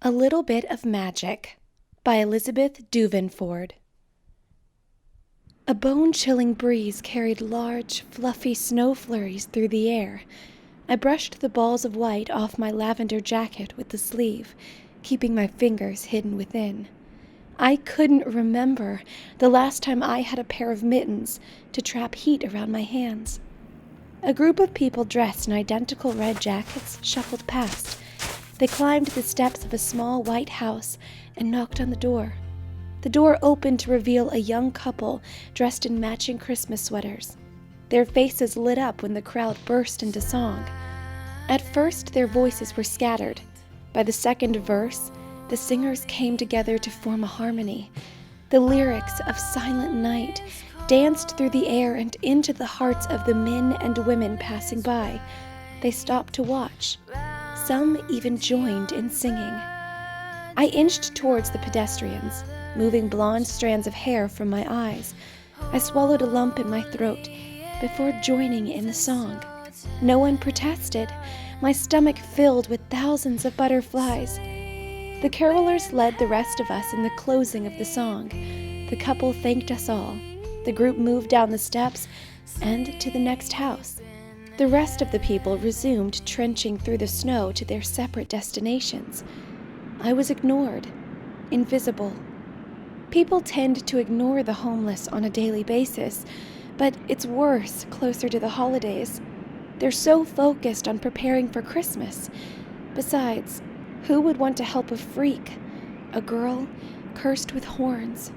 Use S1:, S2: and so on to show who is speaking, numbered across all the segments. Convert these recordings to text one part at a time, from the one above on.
S1: A Little Bit of Magic by Elizabeth Duivenvoorde. A bone-chilling breeze carried large, fluffy snow flurries through the air. I brushed the balls of white off my lavender jacket with the sleeve, keeping my fingers hidden within. I couldn't remember the last time I had a pair of mittens to trap heat around my hands. A group of people dressed in identical red jackets shuffled past. They climbed the steps of a small white house and knocked on the door. The door opened to reveal a young couple dressed in matching Christmas sweaters. Their faces lit up when the crowd burst into song. At first, their voices were scattered. By the second verse, the singers came together to form a harmony. The lyrics of Silent Night danced through the air and into the hearts of the men and women passing by. They stopped to watch. Some even joined in singing. I inched towards the pedestrians, moving blonde strands of hair from my eyes. I swallowed a lump in my throat before joining in the song. No one protested. My stomach filled with thousands of butterflies. The carolers led the rest of us in the closing of the song. The couple thanked us all. The group moved down the steps and to the next house. The rest of the people resumed trenching through the snow to their separate destinations. I was ignored, invisible. People tend to ignore the homeless on a daily basis, but it's worse closer to the holidays. They're so focused on preparing for Christmas. Besides, who would want to help a freak, a girl cursed with horns?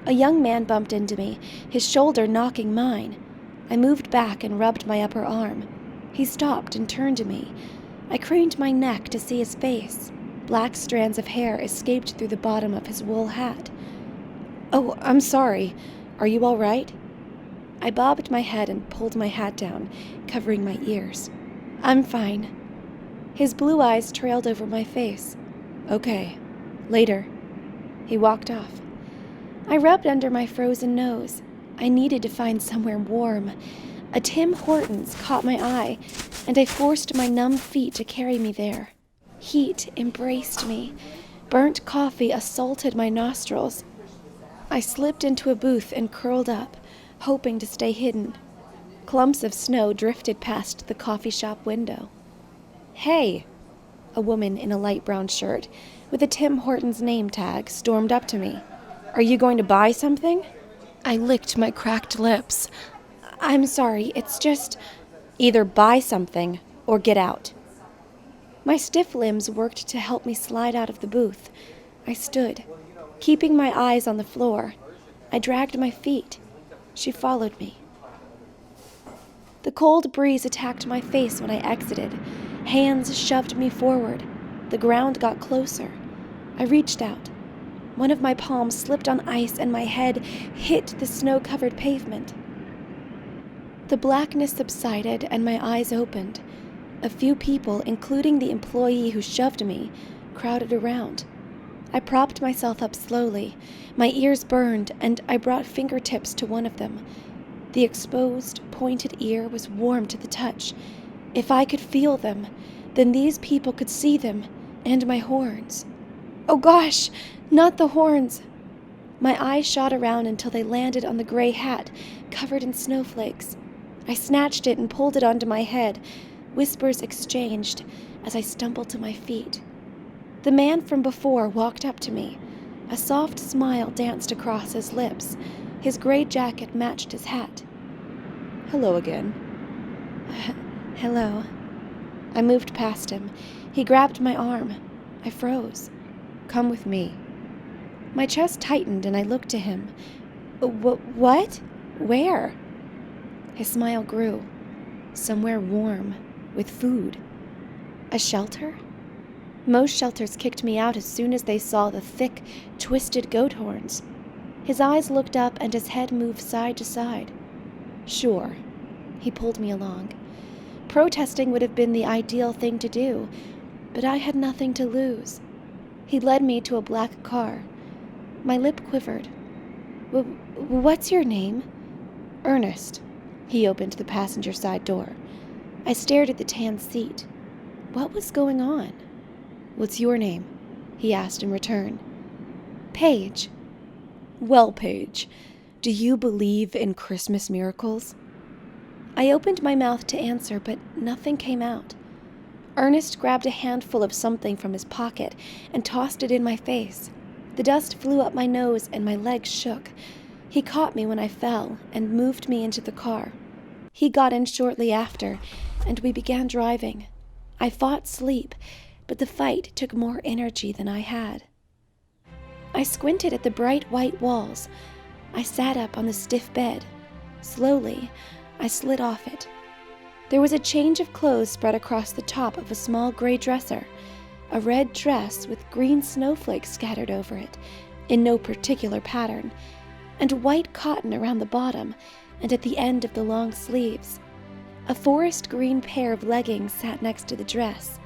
S1: A young man bumped into me, his shoulder knocking mine. I moved back and rubbed my upper arm. He stopped and turned to me. I craned my neck to see his face. Black strands of hair escaped through the bottom of his wool hat. "Oh, I'm sorry. Are you all right?" I bobbed my head and pulled my hat down, covering my ears. "I'm fine." His blue eyes trailed over my face. "Okay. Later." He walked off. I rubbed under my frozen nose. I needed to find somewhere warm. A Tim Hortons caught my eye, and I forced my numb feet to carry me there. Heat embraced me. Burnt coffee assaulted my nostrils. I slipped into a booth and curled up, hoping to stay hidden. Clumps of snow drifted past the coffee shop window. "Hey!" A woman in a light brown shirt with a Tim Hortons name tag stormed up to me. "Are you going to buy something?" I licked my cracked lips. "I'm sorry, it's just—" "Either buy something or get out." My stiff limbs worked to help me slide out of the booth. I stood, keeping my eyes on the floor. I dragged my feet. She followed me. The cold breeze attacked my face when I exited. Hands shoved me forward. The ground got closer. I reached out. One of my palms slipped on ice and my head hit the snow-covered pavement. The blackness subsided and my eyes opened. A few people, including the employee who shoved me, crowded around. I propped myself up slowly. My ears burned, and I brought fingertips to one of them. The exposed, pointed ear was warm to the touch. If I could feel them, then these people could see them, and my horns. Oh gosh! Not the horns! My eyes shot around until they landed on the gray hat, covered in snowflakes. I snatched it and pulled it onto my head. Whispers exchanged as I stumbled to my feet. The man from before walked up to me. A soft smile danced across his lips. His gray jacket matched his hat. "Hello again." Hello. I moved past him. He grabbed my arm. I froze. "Come with me." My chest tightened and I looked to him. What? Where?" His smile grew. "Somewhere warm, with food." "A shelter?" Most shelters kicked me out as soon as they saw the thick, twisted goat horns. His eyes looked up and his head moved side to side. "Sure." He pulled me along. Protesting would have been the ideal thing to do, but I had nothing to lose. He led me to a black car. My lip quivered. What's your name?" "Ernest." He opened the passenger side door. I stared at the tan seat. What was going on? "What's your name?" he asked in return. Paige. Well, Paige, do you believe in Christmas miracles? I opened my mouth to answer, but nothing came out. Ernest grabbed a handful of something from his pocket and tossed it in my face. The dust flew up my nose and my legs shook. He caught me when I fell and moved me into the car. He got in shortly after, and we began driving. I fought sleep, but the fight took more energy than I had. I squinted at the bright white walls. I sat up on the stiff bed. Slowly, I slid off it. There was a change of clothes spread across the top of a small gray dresser, a red dress with green snowflakes scattered over it, in no particular pattern, and white cotton around the bottom and at the end of the long sleeves. A forest green pair of leggings sat next to the dress.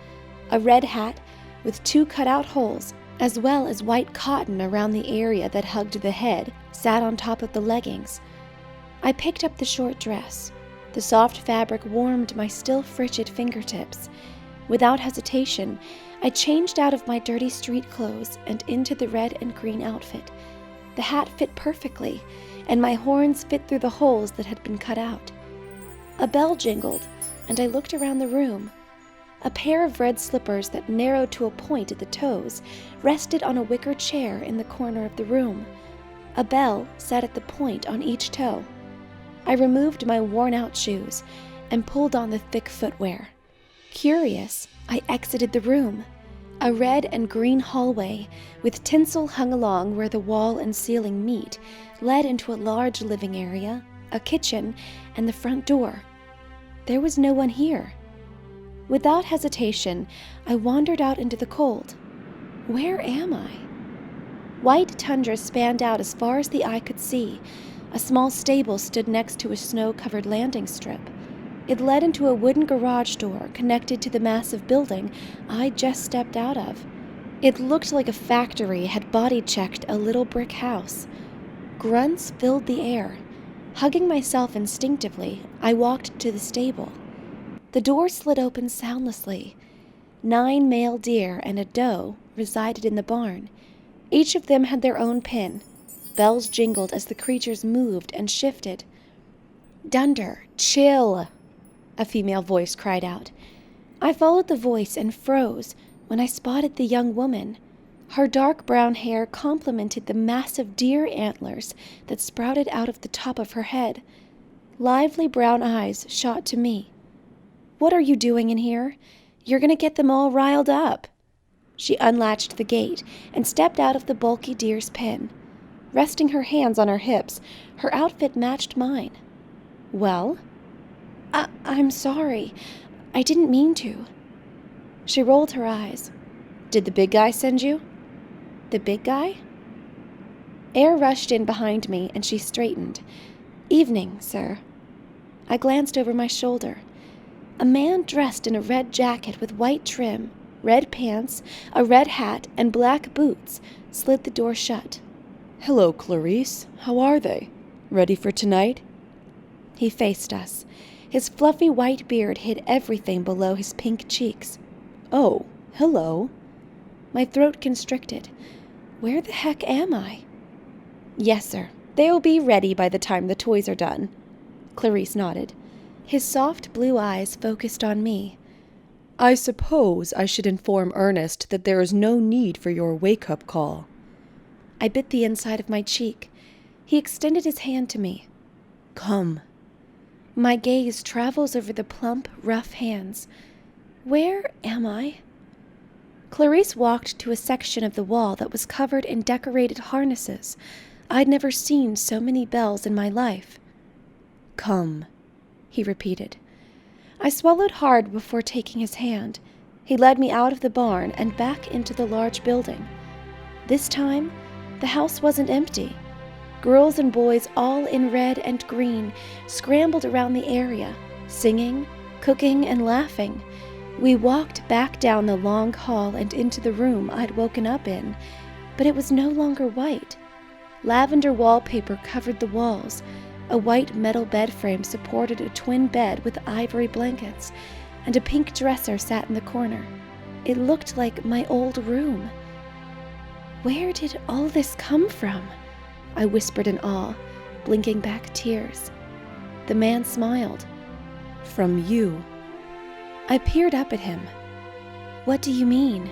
S1: A red hat with 2 cut-out holes, as well as white cotton around the area that hugged the head, sat on top of the leggings. I picked up the short dress. The soft fabric warmed my still frigid fingertips. Without hesitation, I changed out of my dirty street clothes and into the red and green outfit. The hat fit perfectly, and my horns fit through the holes that had been cut out. A bell jingled, and I looked around the room. A pair of red slippers that narrowed to a point at the toes rested on a wicker chair in the corner of the room. A bell sat at the point on each toe. I removed my worn-out shoes and pulled on the thick footwear. Curious, I exited the room. A red and green hallway, with tinsel hung along where the wall and ceiling meet, led into a large living area, a kitchen, and the front door. There was no one here. Without hesitation, I wandered out into the cold. Where am I? White tundra spanned out as far as the eye could see. A small stable stood next to a snow-covered landing strip. It led into a wooden garage door connected to the massive building I just stepped out of. It looked like a factory had body-checked a little brick house. Grunts filled the air. Hugging myself instinctively, I walked to the stable. The door slid open soundlessly. 9 male deer and a doe resided in the barn. Each of them had their own pen. Bells jingled as the creatures moved and shifted. "Dunder, chill," a female voice cried out. I followed the voice and froze when I spotted the young woman. Her dark brown hair complemented the massive deer antlers that sprouted out of the top of her head. Lively brown eyes shot to me. "What are you doing in here? You're going to get them all riled up." She unlatched the gate and stepped out of the bulky deer's pen. Resting her hands on her hips, her outfit matched mine. "Well?" I'm sorry. I didn't mean to." She rolled her eyes. "Did the big guy send you?" "The big guy?" Air rushed in behind me, and she straightened. "Evening, sir." I glanced over my shoulder. A man dressed in a red jacket with white trim, red pants, a red hat, and black boots slid the door shut. "Hello, Clarice. How are they? Ready for tonight?" He faced us. His fluffy white beard hid everything below his pink cheeks. "Oh, hello." My throat constricted. Where the heck am I? "Yes, sir. They'll be ready by the time the toys are done." Clarice nodded. His soft blue eyes focused on me. "I suppose I should inform Ernest that there is no need for your wake-up call." I bit the inside of my cheek. He extended his hand to me. "Come." My gaze travels over the plump, rough hands. Where am I? Clarice walked to a section of the wall that was covered in decorated harnesses. I'd never seen so many bells in my life. "Come," he repeated. I swallowed hard before taking his hand. He led me out of the barn and back into the large building. This time, the house wasn't empty. Girls and boys, all in red and green, scrambled around the area, singing, cooking, and laughing. We walked back down the long hall and into the room I'd woken up in, but it was no longer white. Lavender wallpaper covered the walls. A white metal bed frame supported a twin bed with ivory blankets, and a pink dresser sat in the corner. It looked like my old room. Where did all this come from? I whispered in awe, blinking back tears. The man smiled. From you. I peered up at him. What do you mean?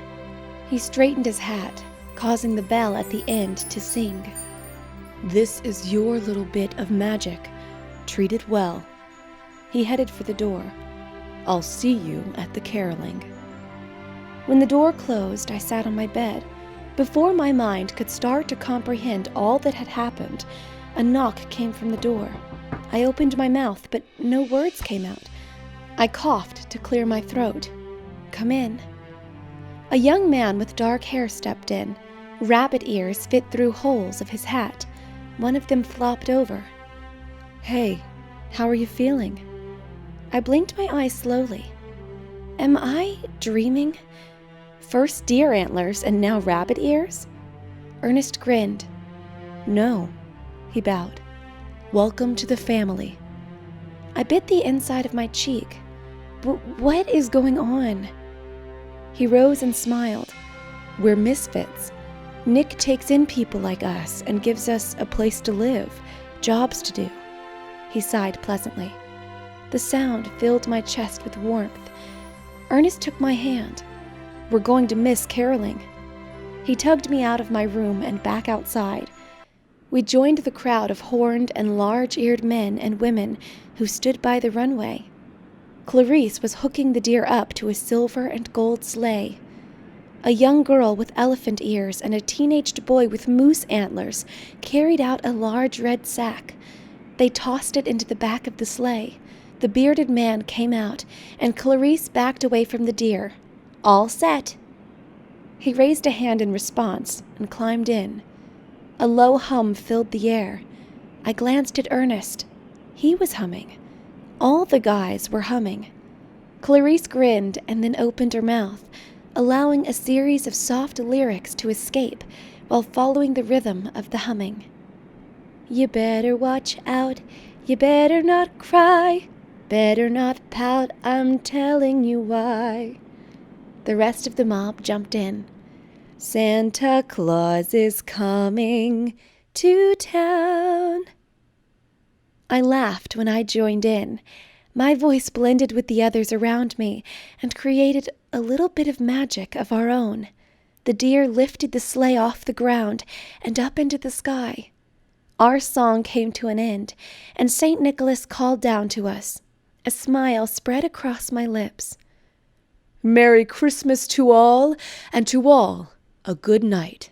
S1: He straightened his hat, causing the bell at the end to sing. This is your little bit of magic. Treat it well. He headed for the door. I'll see you at the caroling. When the door closed, I sat on my bed. Before my mind could start to comprehend all that had happened, a knock came from the door. I opened my mouth, but no words came out. I coughed to clear my throat. Come in. A young man with dark hair stepped in. Rabbit ears fit through holes of his hat. One of them flopped over. Hey, how are you feeling? I blinked my eyes slowly. Am I dreaming? First deer antlers and now rabbit ears? Ernest grinned. No, he bowed. Welcome to the family. I bit the inside of my cheek. What is going on? He rose and smiled. We're misfits. Nick takes in people like us and gives us a place to live, jobs to do. He sighed pleasantly. The sound filled my chest with warmth. Ernest took my hand. We're going to miss caroling. He tugged me out of my room and back outside. We joined the crowd of horned and large-eared men and women who stood by the runway. Clarice was hooking the deer up to a silver and gold sleigh. A young girl with elephant ears and a teenaged boy with moose antlers carried out a large red sack. They tossed it into the back of the sleigh. The bearded man came out, and Clarice backed away from the deer. All set. He raised a hand in response and climbed in. A low hum filled the air. I glanced at Ernest. He was humming. All the guys were humming. Clarice grinned and then opened her mouth, allowing a series of soft lyrics to escape while following the rhythm of the humming. You better watch out, you better not cry, better not pout, I'm telling you why. The rest of the mob jumped in. Santa Claus is coming to town. I laughed when I joined in. My voice blended with the others around me and created a little bit of magic of our own. The deer lifted the sleigh off the ground and up into the sky. Our song came to an end, and St. Nicholas called down to us. A smile spread across my lips. Merry Christmas to all, and to all a good night.